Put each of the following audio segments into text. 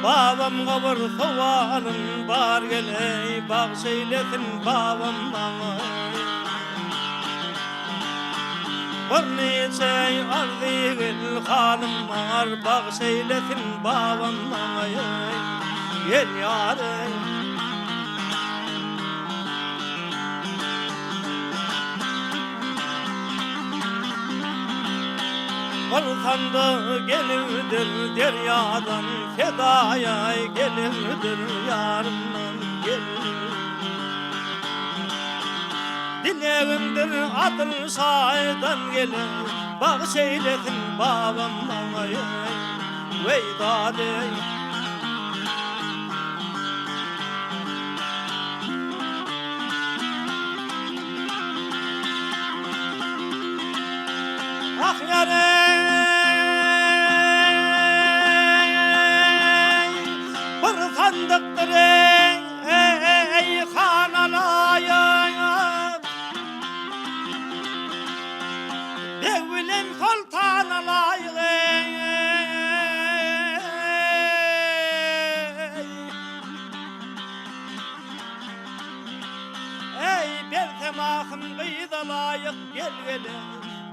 Babam kabır soğanın bar geley, bak şeylesin babam bana. Bir neçe arzigil hanım var, bak şeylesin babam bana. Gel yarım. Varsandı gelirdir deryadan, fedaya gelirdir yarımdan gelir. Dileğimdir adın saydan gelir, bak şeylesin babam bana. Veydade ah yarım, bir sandıktır ey hanalayım, devlim sultan alayım. Ey bertemahım kıyıda layık gel gele,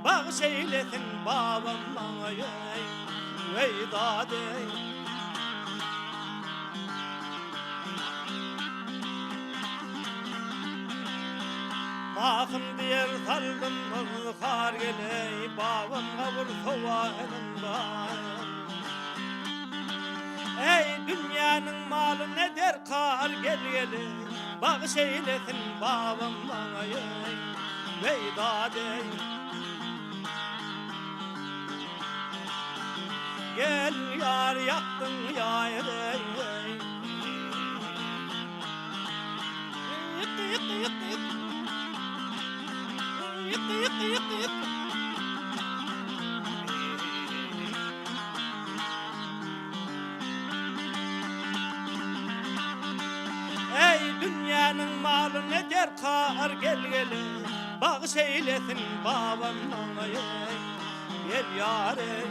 bak şeylesin babam bana. Veydade mahım diyer saldım kar geley, babam kabul soğanın var. Ey dünyanın malı ne der kar gel gele, bak şeylesin babam bana. Veydade gel yar yaktın yayre. Yıktı yıktı yıktı yıktı. Yıktı yıktı yıktı yıktı. Ey dünyanın malı ne der kar gel gele, bak şeylesin babam bana. Gel yare.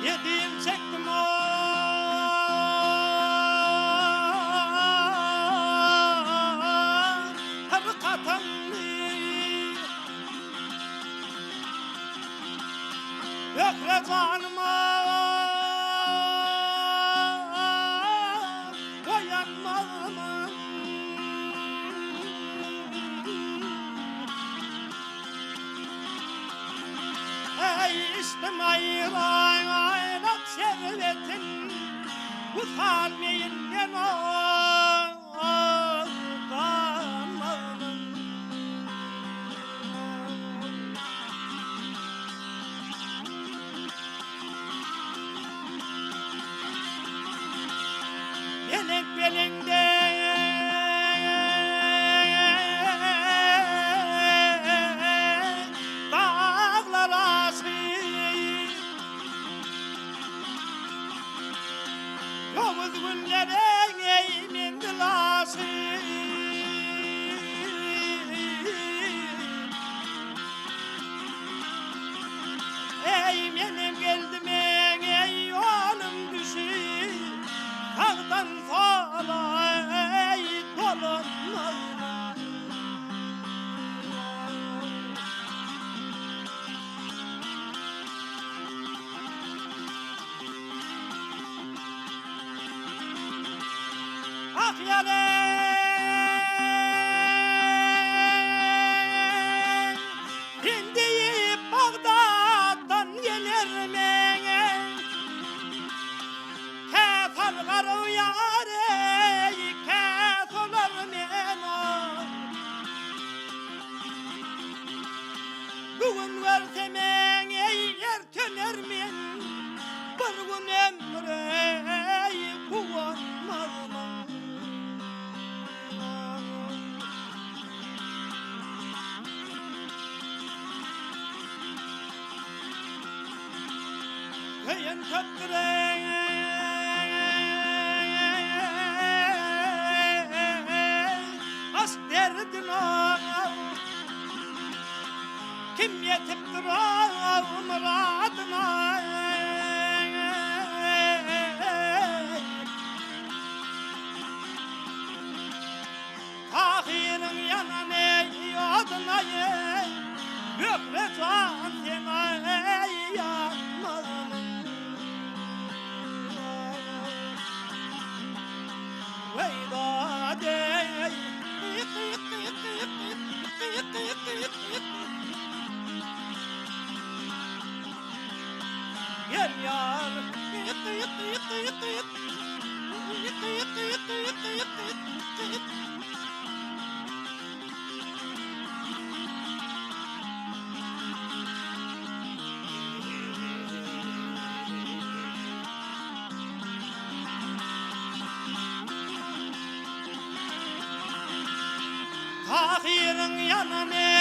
Yediğim çektim o katanlı, yokra canıma koyanmaz mı? Ey içtim ayrak şerbetin, utanmayın ben oldanmalım. Belek belinde dağlar aşı, yavuz günlerin eğimin dilaşı. Ey benim geldim ey oğlum düşü, dağdan sola ey dolanma. Ah yalem Hindi Bağdat'tan gelir mi? Kefal garı yâre kef olur mena Bugün versem eğer tünermin Bir gün ömrü kullanmazmın Köyün köpküre As derdin Kim yetip durar muradına Tahirin yanane adına Gökle can sena yanmazın Veyda dey Gel yar Tahirin yanına